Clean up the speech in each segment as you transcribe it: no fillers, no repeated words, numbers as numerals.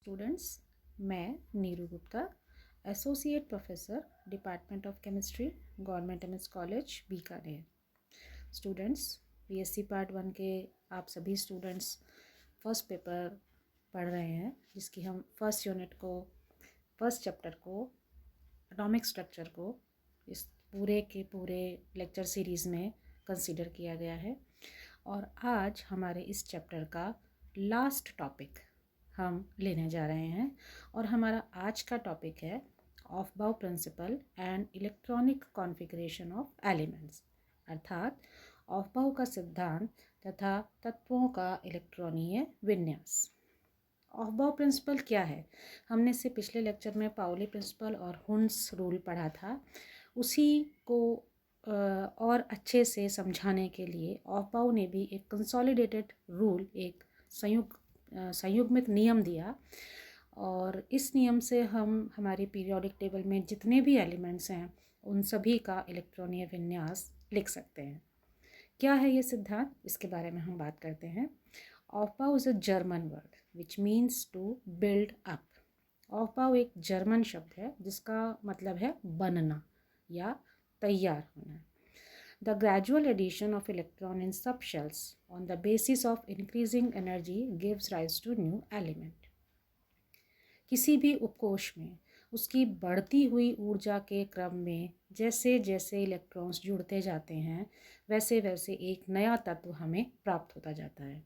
Students, मैं Neeru Gupta, associate professor, department of chemistry, government MS college, Bikaner. Students, BSc part 1 के आप सभी स्टूडेंट्स फर्स्ट पेपर पढ़ रहे हैं, जिसकी हम फर्स्ट यूनिट को, फर्स्ट चैप्टर को, एटॉमिक स्ट्रक्चर को इस पूरे के पूरे लेक्चर सीरीज़ में कंसीडर किया गया है। और आज हमारे इस चैप्टर का लास्ट टॉपिक हम लेने जा रहे हैं और हमारा आज का टॉपिक है aufbau principle and electronic configuration of elements, अर्थात ऑफबाउ का सिद्धांत तथा तत्वों का इलेक्ट्रॉनीय विन्यास। ऑफबाउ प्रिंसिपल क्या है? हमने इससे पिछले लेक्चर में पाउली प्रिंसिपल और हुंस रूल पढ़ा था। उसी को और अच्छे से समझाने के लिए ऑफबाउ ने भी एक कंसोलिडेटेड रूल, एक संयुग्मित नियम दिया। और इस नियम से हम हमारी पीरियोडिक टेबल में जितने भी एलिमेंट्स हैं उन सभी का इलेक्ट्रॉनीय विन्यास लिख सकते हैं। क्या है ये सिद्धांत? इसके बारे में हम बात करते हैं। Aufbau is a German word which means to build up. Aufbau एक जर्मन शब्द है जिसका मतलब है बनना या तैयार होना। The gradual addition of electron in subshells on the basis of increasing energy gives rise to new element. किसी भी उपकोष में उसकी बढ़ती हुई ऊर्जा के क्रम में जैसे जैसे इलेक्ट्रॉन्स जुड़ते जाते हैं वैसे वैसे एक नया तत्व हमें प्राप्त होता जाता है।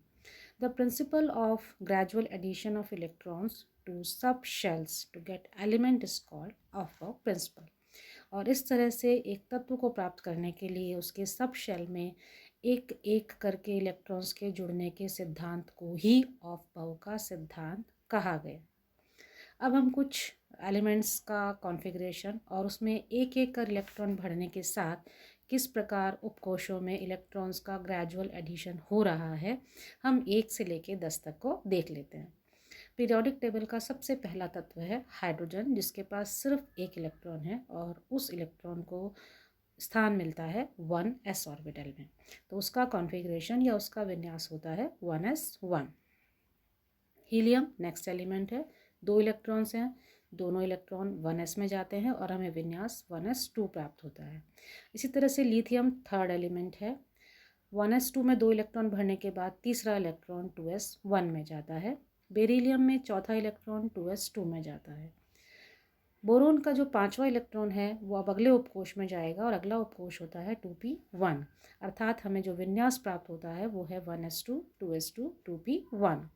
The principle of gradual addition of electrons to subshells to get element is called Aufbau principle. और इस तरह से एक तत्व को प्राप्त करने के लिए उसके सब शेल में एक एक करके इलेक्ट्रॉन्स के जुड़ने के सिद्धांत को ही ऑफबाउ का सिद्धांत कहा गया। अब हम कुछ एलिमेंट्स का कॉन्फ़िगरेशन और उसमें एक एक कर इलेक्ट्रॉन भरने के साथ किस प्रकार उपकोशों में इलेक्ट्रॉन्स का ग्रेजुअल एडिशन हो रहा है, हम 1 से लेकर 10 तक को देख लेते हैं। पीरियोडिक टेबल का सबसे पहला तत्व है हाइड्रोजन, जिसके पास सिर्फ एक इलेक्ट्रॉन है और उस इलेक्ट्रॉन को स्थान मिलता है 1s ऑर्बिटल में। तो उसका कॉन्फ़िगरेशन या उसका विन्यास होता है 1s1। हीलियम नेक्स्ट एलिमेंट है, 2 इलेक्ट्रॉन्स हैं, दोनों इलेक्ट्रॉन 1s में जाते हैं और हमें विन्यास 1s2 प्राप्त होता है। इसी तरह से लिथियम थर्ड एलिमेंट है, 1s2 में 2 इलेक्ट्रॉन भरने के बाद तीसरा इलेक्ट्रॉन 2s1 में जाता है। बेरिलियम में चौथा इलेक्ट्रॉन 2s2 में जाता है। बोरोन का जो 5वां इलेक्ट्रॉन है वो अब अगले उपकोष में जाएगा और अगला उपकोष होता है 2p1, अर्थात हमें जो विन्यास प्राप्त होता है वो है 1s2, 2s2, 2p1।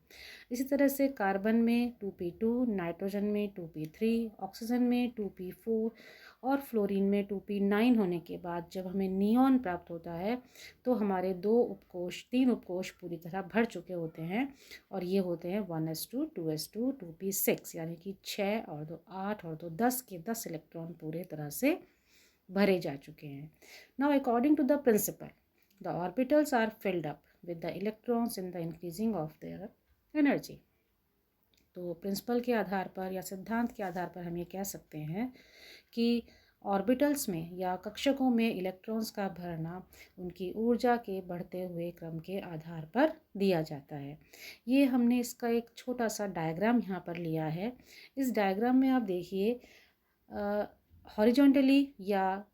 इसी तरह से कार्बन में 2p2, नाइट्रोजन में 2p3, ऑक्सीजन में 2p4 और फ्लोरीन में 2p9 होने के बाद जब हमें नियॉन प्राप्त होता है तो हमारे 3 उपकोष पूरी तरह भर चुके होते हैं और ये होते हैं 1s2, 2s2, 2p6, यानी कि 6 और 2 8 और 2 10 के 10 इलेक्ट्रॉन पूरे तरह से भरे जा चुके हैं। Now according to the principle the orbitals are filled up with the electrons in the increasing of their energy. तो प्रिंसिपल के आधार पर या सिद्धांत के आधार पर हम ये कह सकते हैं कि ऑर्बिटल्स में या कक्षकों में इलेक्ट्रॉन्स का भरना उनकी ऊर्जा के बढ़ते हुए क्रम के आधार पर दिया जाता है। ये हमने इसका एक छोटा सा डायग्राम यहाँ पर लिया है। इस डायग्राम में आप देखिए हॉरिजॉन्टली या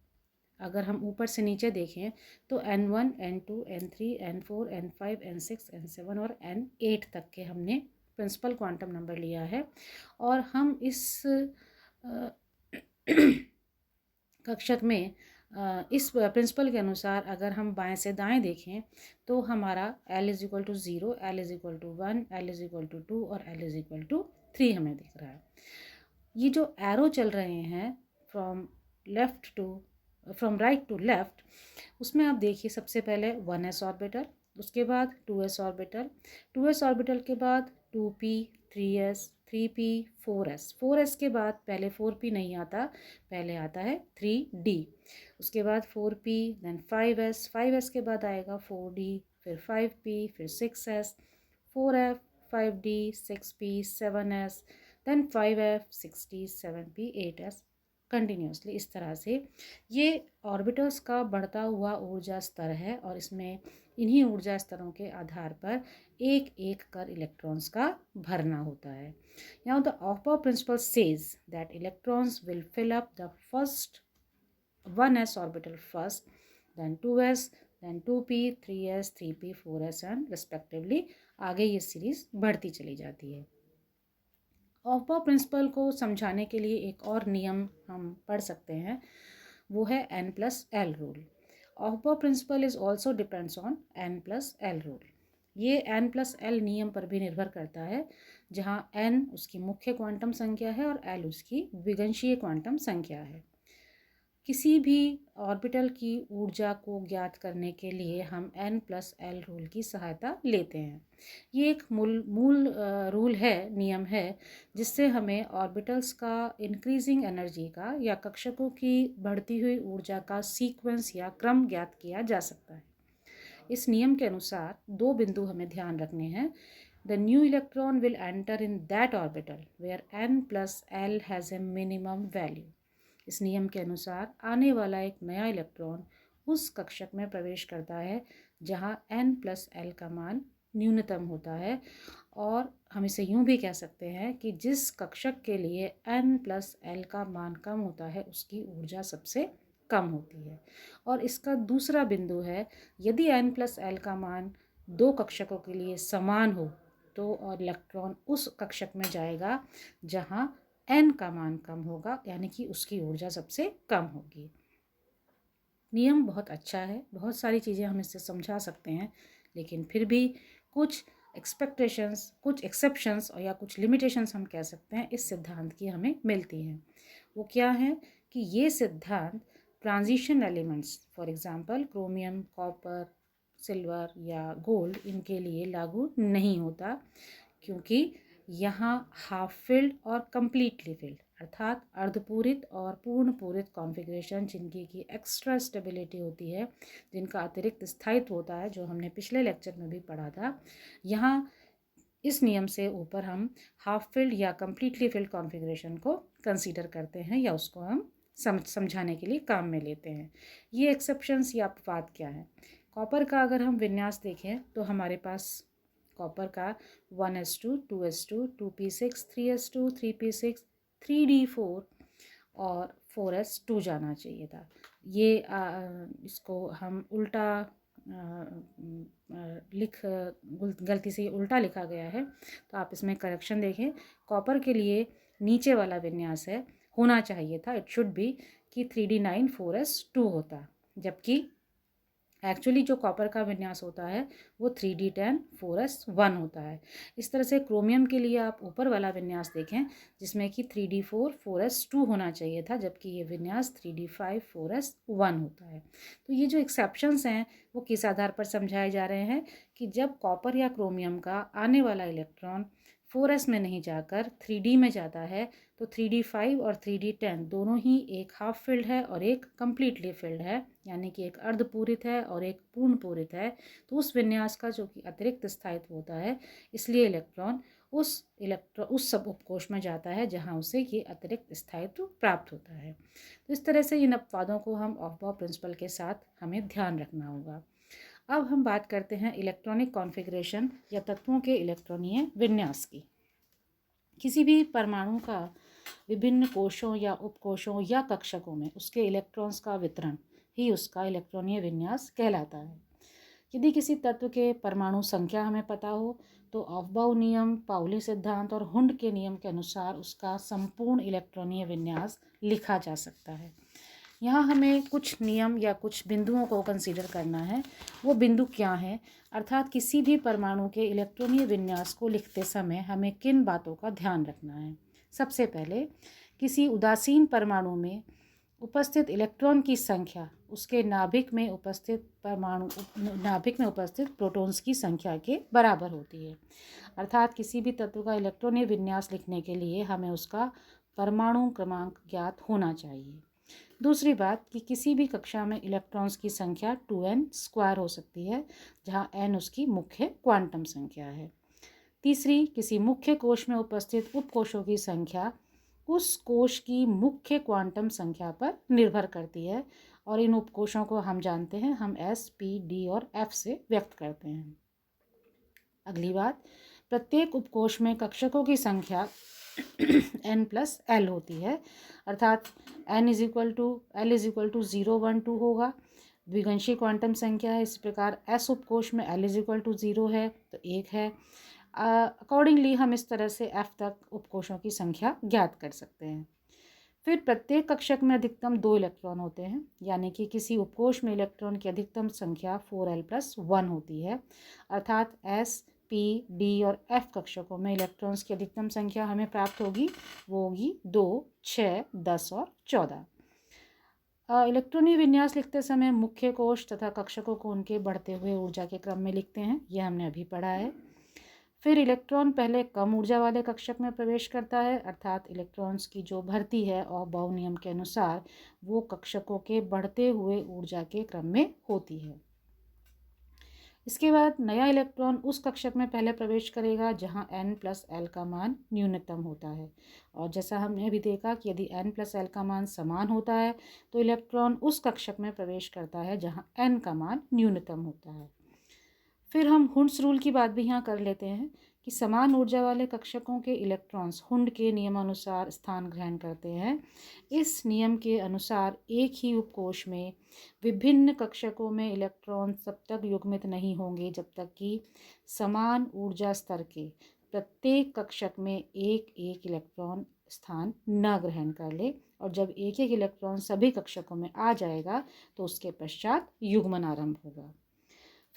अगर हम ऊपर से नीचे देखें तो n1, n2, n3, n4, n5, n6, n7 और n8 तक के हमने प्रिंसिपल क्वांटम नंबर लिया है। और हम इस कक्षक में इस प्रिंसिपल के अनुसार अगर हम बाएं से दाएं देखें तो हमारा L = 0, L = 1, L = 2 और L = 3 हमें दिख रहा है। ये जो एरो चल रहे हैं फ्रॉम राइट टू लेफ्ट, उसमें आप देखिए सबसे पहले 1s ऑर्बिटल, उसके बाद 2s ऑर्बिटल, 2s ऑर्बिटल के बाद 2p, 3s, 3p, 4s, 4s के बाद पहले 4p नहीं आता, पहले आता है 3d, उसके बाद 4p, देन 5s, 5s के बाद आएगा 4d, फिर 5p, फिर 6s, 4f, 5d, 6p, 7s, then 5f, 6d, 7p, 8s continuously. इस तरह से ये ऑर्बिटल्स का बढ़ता हुआ ऊर्जा स्तर है और इसमें इन्हीं ऊर्जा स्तरों के आधार पर एक एक कर इलेक्ट्रॉन्स का भरना होता है। Now the Aufbau principle says that electrons will fill up the first 1s orbital first, then 2s, then 2p, 3s, 3p, 4s and respectively आगे ये सीरीज बढ़ती चली जाती है। ऑफबॉ प्रिंसिपल को समझाने के लिए एक और नियम हम पढ़ सकते हैं, वो है n+l rule. Aufbau principle is also depends on n+l rule. ये n+l नियम पर भी निर्भर करता है, जहाँ n उसकी मुख्य क्वांटम संख्या है और l उसकी द्विगंशीय क्वांटम संख्या है। किसी भी ऑर्बिटल की ऊर्जा को ज्ञात करने के लिए हम n+l रूल की सहायता लेते हैं। ये एक मूल रूल है, नियम है, जिससे हमें ऑर्बिटल्स का इंक्रीजिंग एनर्जी का या कक्षकों की बढ़ती हुई ऊर्जा का सीक्वेंस या क्रम ज्ञात किया जा सकता है। इस नियम के अनुसार दो बिंदु हमें ध्यान रखने हैं। The new electron will enter in that orbital where n+l has a minimum value. इस नियम के अनुसार आने वाला एक नया इलेक्ट्रॉन उस कक्षक में प्रवेश करता है जहां n+l का मान न्यूनतम होता है, और हम इसे यूं भी कह सकते हैं कि जिस कक्षक के लिए n+l का मान कम होता है उसकी ऊर्जा सबसे कम होती है। और इसका दूसरा बिंदु है, यदि n+l का मान दो कक्षकों के लिए समान हो तो और इलेक्ट्रॉन उस कक्षक में जाएगा जहां n का मान कम होगा, यानी कि उसकी ऊर्जा सबसे कम होगी। नियम बहुत अच्छा है, बहुत सारी चीज़ें हम इससे समझा सकते हैं, लेकिन फिर भी कुछ एक्सपेक्टेशंस, कुछ एक्सेप्शंस और या कुछ लिमिटेशंस हम कह सकते हैं इस सिद्धांत की हमें मिलती हैं। वो क्या है कि ये सिद्धांत transition elements, for example chromium, copper, silver या गोल्ड, इनके लिए लागू नहीं होता, क्योंकि यहाँ हाफ फिल्ड और कंप्लीटली फिल्ड अर्थात अर्धपूरित और पूर्ण पूरित कॉन्फ़िगरेशन, जिनकी की एक्स्ट्रा स्टेबिलिटी होती है, जिनका अतिरिक्त स्थायित्व होता है, जो हमने पिछले लेक्चर में भी पढ़ा था, यहाँ इस नियम से ऊपर हम हाफ फिल्ड या कंप्लीटली फिल्ड कॉन्फ़िगरेशन को कंसीडर करते हैं या उसको हम समझाने के लिए काम में लेते हैं। ये एक्सेप्शंस या अपवाद क्या है? कॉपर का अगर हम विन्यास देखें तो हमारे पास कॉपर का 1s2, 2s2, 2p6, 3s2, 3p6, 3d4 और 4s2 जाना चाहिए था। ये इसको हम उल्टा गलती से उल्टा लिखा गया है, तो आप इसमें करेक्शन देखें। कॉपर के लिए नीचे वाला विन्यास है, होना चाहिए था, इट शुड बी कि 3d9 4s2 होता, जबकि एक्चुअली जो कॉपर का विन्यास होता है वो 3d10 4s1 होता है। इस तरह से क्रोमियम के लिए आप ऊपर वाला विन्यास देखें जिसमें कि 3d4 4s2 होना चाहिए था, जबकि ये विन्यास 3d5 4s1 होता है। तो ये जो एक्सेप्शंस हैं वो किस आधार पर समझाए जा रहे हैं कि जब कॉपर या क्रोमियम का आने वाला इलेक्ट्रॉन 4s में नहीं जाकर 3d में जाता है, तो 3d5 और 3d10 दोनों ही एक हाफ फिल्ड है और एक कंप्लीटली फिल्ड है, यानी कि एक अर्धपूरित है और एक पूर्ण पूरित है। तो उस विन्यास का जो कि अतिरिक्त स्थायित्व होता है, इसलिए इलेक्ट्रॉन उस सब उपकोष में जाता है जहां उसे ये अतिरिक्त स्थायित्व प्राप्त होता है। तो इस तरह से इन अपवादों को हम ऑफबॉ प्रिंसिपल के साथ हमें ध्यान रखना होगा। अब हम बात करते हैं इलेक्ट्रॉनिक कॉन्फ़िगरेशन या तत्वों के इलेक्ट्रॉनीय विन्यास की। किसी भी परमाणु का विभिन्न कोशों या उपकोशों या कक्षकों में उसके इलेक्ट्रॉन्स का वितरण ही उसका इलेक्ट्रॉनीय विन्यास कहलाता है। यदि किसी तत्व के परमाणु संख्या हमें पता हो तो ऑफबाउ नियम, पाउली सिद्धांत और हुंड के नियम के अनुसार उसका संपूर्ण इलेक्ट्रॉनीय विन्यास लिखा जा सकता है। यहाँ हमें कुछ नियम या कुछ बिंदुओं को कंसीडर करना है। वो बिंदु क्या हैं, अर्थात किसी भी परमाणु के इलेक्ट्रॉनीय विन्यास को लिखते समय हमें किन बातों का ध्यान रखना है। सबसे पहले, किसी उदासीन परमाणु में उपस्थित इलेक्ट्रॉन की संख्या उसके नाभिक में उपस्थित प्रोटॉन्स की संख्या के बराबर होती है। अर्थात किसी भी तत्व का इलेक्ट्रॉनीय विन्यास लिखने के लिए हमें उसका परमाणु क्रमांक ज्ञात होना चाहिए। दूसरी बात कि किसी भी कक्षा में इलेक्ट्रॉन्स की संख्या 2n² हो सकती है, जहां n उसकी मुख्य क्वांटम संख्या है। तीसरी, किसी मुख्य कोश में उपस्थित उपकोशों की संख्या उस कोश की मुख्य क्वांटम संख्या पर निर्भर करती है और इन उपकोशों को हम जानते हैं, हम S, P, D और F से व्यक्त करते हैं। अगली बात, प्रत्येक उपकोश में कक्षकों की संख्या n+l होती है, अर्थात n is equal to l is equal to 0, 1, 2 होगा। द्विगंशीय क्वांटम संख्या है, इस प्रकार s उपकोश में l इज इक्वल टू 0 है तो 1 है। अकॉर्डिंगली हम इस तरह से f तक उपकोशों की संख्या ज्ञात कर सकते हैं। फिर प्रत्येक कक्षक में अधिकतम 2 इलेक्ट्रॉन होते हैं, यानी कि किसी उपकोश में इलेक्ट्रॉन की अधिकतम संख्या 4l+1 होती है, अर्थात S, P, D और F कक्षकों में इलेक्ट्रॉन्स की अधिकतम संख्या हमें प्राप्त होगी, वो होगी 2, 6, 10 और 14। इलेक्ट्रॉनीय विन्यास लिखते समय मुख्य कोश तथा कक्षकों को उनके बढ़ते हुए ऊर्जा के क्रम में लिखते हैं, यह हमने अभी पढ़ा है। फिर इलेक्ट्रॉन पहले कम ऊर्जा वाले कक्षक में प्रवेश करता है, अर्थात इलेक्ट्रॉन्स की जो भर्ती है और बाउ नियम के अनुसार वो कक्षकों के बढ़ते हुए ऊर्जा के क्रम में होती है। इसके बाद नया इलेक्ट्रॉन उस कक्षक में पहले प्रवेश करेगा जहां n+l का मान न्यूनतम होता है, और जैसा हमने अभी देखा कि यदि n+l का मान समान होता है तो इलेक्ट्रॉन उस कक्षक में प्रवेश करता है जहां n का मान न्यूनतम होता है। फिर हम हुंड्स रूल की बात भी यहाँ कर लेते हैं कि समान ऊर्जा वाले कक्षकों के इलेक्ट्रॉन्स हुंड के नियमानुसार स्थान ग्रहण करते हैं। इस नियम के अनुसार एक ही उपकोश में विभिन्न कक्षकों में इलेक्ट्रॉन तब तक युग्मित नहीं होंगे जब तक कि समान ऊर्जा स्तर के प्रत्येक कक्षक में एक एक इलेक्ट्रॉन स्थान न ग्रहण कर ले, और जब एक एक इलेक्ट्रॉन सभी कक्षकों में आ जाएगा तो उसके पश्चात युग्मन आरंभ होगा।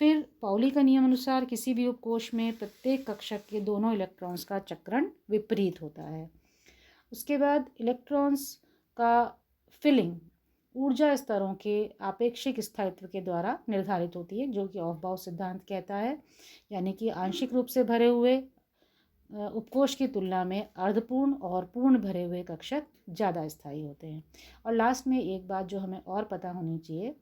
फिर पाउली का नियम अनुसार किसी भी उपकोश में प्रत्येक कक्षक के दोनों इलेक्ट्रॉन्स का चक्रण विपरीत होता है। उसके बाद इलेक्ट्रॉन्स का फिलिंग ऊर्जा स्तरों के आपेक्षिक स्थायित्व के द्वारा निर्धारित होती है, जो कि ऑफ-बाउ सिद्धांत कहता है, यानी कि आंशिक रूप से भरे हुए उपकोश की तुलना में अर्धपूर्ण और पूर्ण भरे हुए कक्षक ज़्यादा स्थायी होते हैं। और लास्ट में एक बात जो हमें और पता होनी चाहिए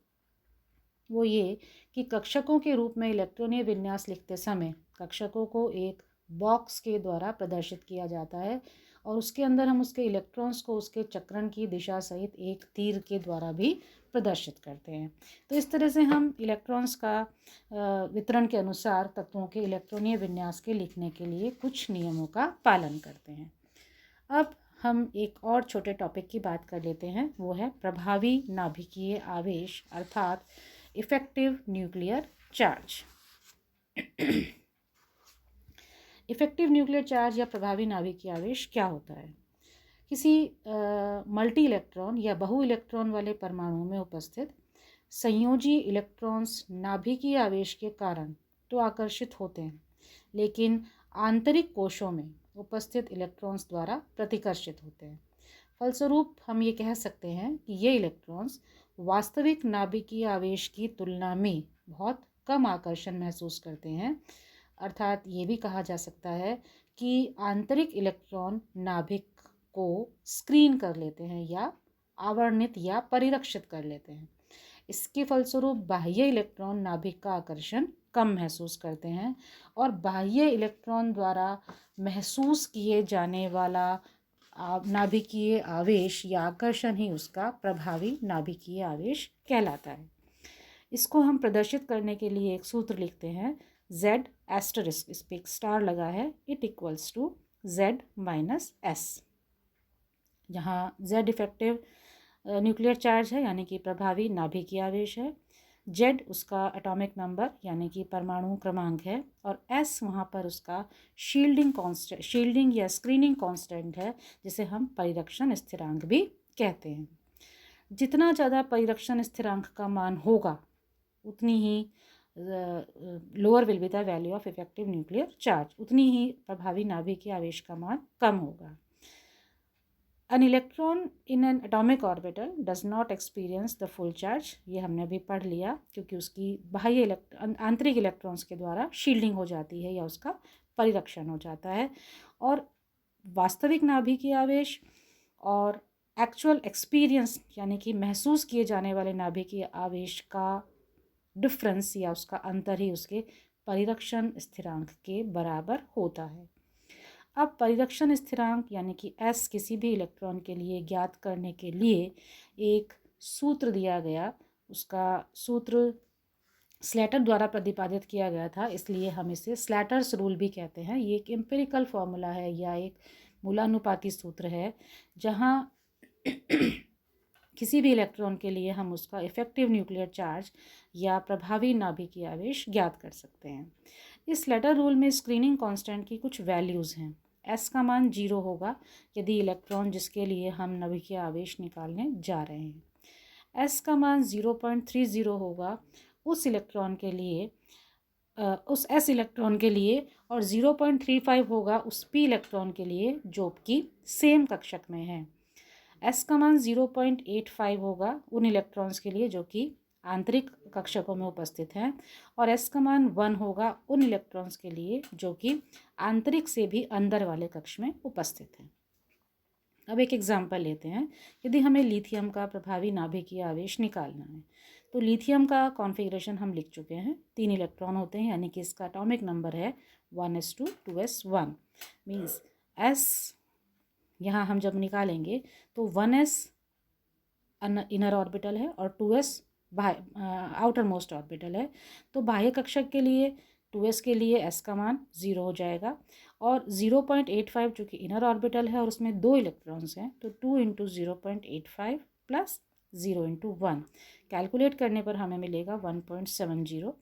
वो ये कि कक्षकों के रूप में इलेक्ट्रॉनीय विन्यास लिखते समय कक्षकों को एक बॉक्स के द्वारा प्रदर्शित किया जाता है और उसके अंदर हम उसके इलेक्ट्रॉन्स को उसके चक्रण की दिशा सहित एक तीर के द्वारा भी प्रदर्शित करते हैं। तो इस तरह से हम इलेक्ट्रॉन्स का वितरण के अनुसार तत्वों के इलेक्ट्रॉनीय विन्यास के लिखने के लिए कुछ नियमों का पालन करते हैं। अब हम एक और छोटे टॉपिक की बात कर लेते हैं, वो है प्रभावी नाभिकीय आवेश अर्थात effective nuclear charge. Effective nuclear charge या प्रभावी नाभिकीय आवेश क्या होता है? किसी मल्टी इलेक्ट्रॉन या बहु इलेक्ट्रॉन वाले परमाणु में उपस्थित संयोजी इलेक्ट्रॉन्स नाभिकीय आवेश के कारण तो आकर्षित होते हैं, लेकिन आंतरिक कोशों में उपस्थित इलेक्ट्रॉन्स द्वारा प्रतिकर्षित होते हैं। फलस्वरूप हम ये कह सकते हैं कि ये इलेक्ट्रॉन्स वास्तविक नाभिकीय आवेश की तुलना में बहुत कम आकर्षण महसूस करते हैं, अर्थात ये भी कहा जा सकता है कि आंतरिक इलेक्ट्रॉन नाभिक को स्क्रीन कर लेते हैं या आवरणित या परिरक्षित कर लेते हैं। इसके फलस्वरूप बाह्य इलेक्ट्रॉन नाभिक का आकर्षण कम महसूस करते हैं और बाह्य इलेक्ट्रॉन द्वारा महसूस किए जाने वाला नाभिकीय आवेश या आकर्षण ही उसका प्रभावी नाभिकीय आवेश कहलाता है। इसको हम प्रदर्शित करने के लिए एक सूत्र लिखते हैं, Z एस्टरिस्क, इस पर एक स्टार लगा है, इट इक्वल्स टू Z-S, जहाँ Z इफेक्टिव न्यूक्लियर चार्ज है यानी कि प्रभावी नाभिकीय आवेश है, Z उसका एटॉमिक नंबर यानी कि परमाणु क्रमांक है, और S वहाँ पर उसका शील्डिंग या स्क्रीनिंग कांस्टेंट है, जिसे हम परिरक्षण स्थिरांक भी कहते हैं। जितना ज़्यादा परिरक्षण स्थिरांक का मान होगा उतनी ही lower will be the value of effective nuclear charge, उतनी ही प्रभावी नाभिकीय आवेश का मान कम होगा। An electron in an atomic orbital does not experience the full charge, ये हमने अभी पढ़ लिया, क्योंकि उसकी बाह्य आंतरिक इलेक्ट्रॉन्स के द्वारा शील्डिंग हो जाती है या उसका परिरक्षण हो जाता है। और वास्तविक नाभिकीय आवेश और एक्चुअल एक्सपीरियंस यानी कि महसूस किए जाने वाले नाभिकीय आवेश का डिफरेंस या उसका अंतर ही उसके परिरक्षण स्थिरांक के बराबर होता है। अब परिरक्षण स्थिरांक यानी कि S किसी भी इलेक्ट्रॉन के लिए ज्ञात करने के लिए एक सूत्र दिया गया, उसका सूत्र स्लेटर द्वारा प्रतिपादित किया गया था, इसलिए हम इसे स्लेटर्स रूल भी कहते हैं। ये एक एम्पिरिकल फॉर्मूला है या एक मूलानुपाती सूत्र है, जहाँ किसी भी इलेक्ट्रॉन के लिए हम उसका इफेक्टिव न्यूक्लियर चार्ज या प्रभावी नाभिकीय आवेश ज्ञात कर सकते हैं। इस स्लेटर रूल में स्क्रीनिंग कांस्टेंट की कुछ वैल्यूज़ हैं। S का मान 0 होगा यदि इलेक्ट्रॉन जिसके लिए हम नाभिकीय आवेश निकालने जा रहे हैं। S का मान 0.30 होगा उस इलेक्ट्रॉन के लिए, उस S इलेक्ट्रॉन के लिए, और 0.35 होगा उस P इलेक्ट्रॉन के लिए जो कि सेम कक्षक में है। S का मान 0.85 होगा उन इलेक्ट्रॉन्स के लिए जो कि आंतरिक कक्षकों में उपस्थित हैं, और S का मान 1 होगा उन इलेक्ट्रॉन्स के लिए जो कि आंतरिक से भी अंदर वाले कक्ष में उपस्थित हैं। अब एक एग्जाम्पल लेते हैं। यदि हमें लिथियम का प्रभावी नाभिकीय आवेश निकालना है, तो लिथियम का कॉन्फ़िगरेशन हम लिख चुके हैं। 3 इलेक्ट्रॉन होते हैं, यानी कि इसका एटॉमिक नंबर है 1s2 2s1। मीन्स S यहाँ हम जब निकालेंगे तो 1s इनर ऑर्बिटल है और 2s आउटर मोस्ट ऑर्बिटल है। तो बाह्य कक्षक के लिए 2s के लिए S का मान 0 हो जाएगा, और 0.85 चूँकि इनर ऑर्बिटल है और उसमें 2 इलेक्ट्रॉन्स हैं, तो 2 इंटू 0.85 प्लस 0 इंटू 1 कैलकुलेट करने पर हमें मिलेगा 1.70।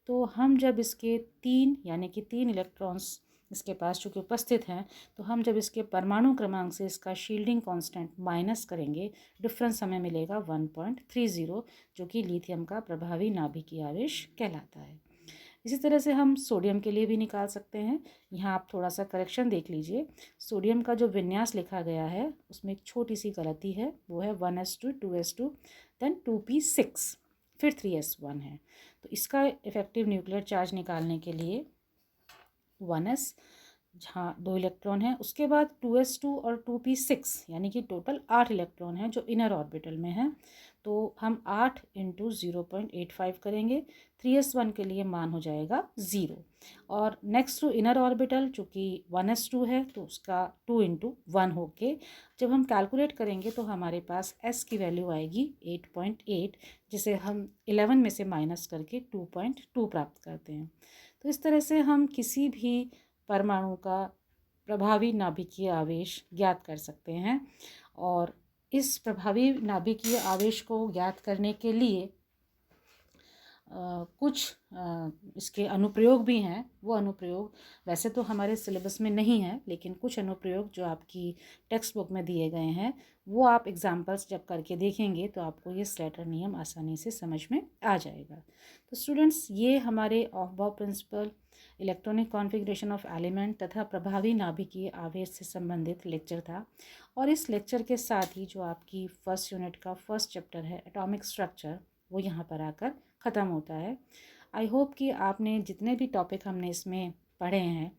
तो हम जब इसके 3 यानी कि 3 इलेक्ट्रॉन्स इसके पास चूँकि उपस्थित हैं, तो हम जब इसके परमाणु क्रमांक से इसका शील्डिंग कांस्टेंट माइनस करेंगे, डिफरेंस हमें मिलेगा 1.30, जो कि लिथियम का प्रभावी नाभिकीय आवेश कहलाता है। इसी तरह से हम सोडियम के लिए भी निकाल सकते हैं। यहाँ आप थोड़ा सा करेक्शन देख लीजिए। सोडियम का जो विन्यास लिखा गया है उसमें एक छोटी सी गलती है, वो है 1s2 2s2 देन 2p6 फिर 3s1 है। तो इसका इफेक्टिव न्यूक्लियर चार्ज निकालने के लिए 1s जहाँ 2 इलेक्ट्रॉन हैं, उसके बाद 2s2 और 2p6 यानी कि टोटल 8 इलेक्ट्रॉन हैं जो इनर ऑर्बिटल में हैं। तो हम 8 इंटू 0.85 करेंगे, 3s1 के लिए मान हो जाएगा 0, और नेक्स्ट टू इनर ऑर्बिटल चूँकि 1s2 है तो उसका 2 इंटू 1 होके जब हम कैलकुलेट करेंगे तो हमारे पास s की वैल्यू आएगी 8.8, जिसे हम 11 में से माइनस करके 2.2 प्राप्त करते हैं। तो इस तरह से हम किसी भी परमाणु का प्रभावी नाभिकीय आवेश ज्ञात कर सकते हैं, और इस प्रभावी नाभिकीय आवेश को ज्ञात करने के लिए कुछ इसके अनुप्रयोग भी हैं। वो अनुप्रयोग वैसे तो हमारे सिलेबस में नहीं है, लेकिन कुछ अनुप्रयोग जो आपकी टेक्स्ट बुक में दिए गए हैं वो आप एग्जाम्पल्स जब करके देखेंगे तो आपको ये स्लेटर नियम आसानी से समझ में आ जाएगा। तो स्टूडेंट्स, ये हमारे Aufbau principle, electronic configuration of element तथा प्रभावी नाभिकीय आवेश से संबंधित लेक्चर था, और इस लेक्चर के साथ ही जो आपकी फर्स्ट यूनिट का फर्स्ट चैप्टर है एटॉमिक स्ट्रक्चर, वो यहाँ पर आकर ख़त्म होता है। आई होप कि आपने जितने भी टॉपिक हमने इसमें पढ़े हैं,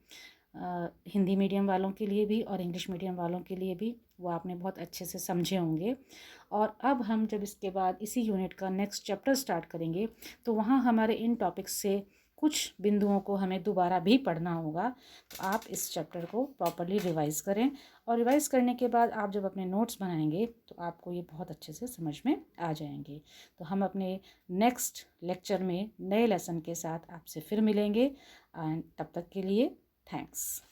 हिंदी मीडियम वालों के लिए भी और इंग्लिश मीडियम वालों के लिए भी, वो आपने बहुत अच्छे से समझे होंगे। और अब हम जब इसके बाद इसी यूनिट का नेक्स्ट चैप्टर स्टार्ट करेंगे तो वहाँ हमारे इन टॉपिक्स से कुछ बिंदुओं को हमें दोबारा भी पढ़ना होगा। तो आप इस चैप्टर को प्रॉपरली रिवाइज़ करें, और रिवाइज़ करने के बाद आप जब अपने नोट्स बनाएंगे तो आपको ये बहुत अच्छे से समझ में आ जाएंगे। तो हम अपने नेक्स्ट लेक्चर में नए लेसन के साथ आपसे फिर मिलेंगे, एंड तब तक के लिए थैंक्स।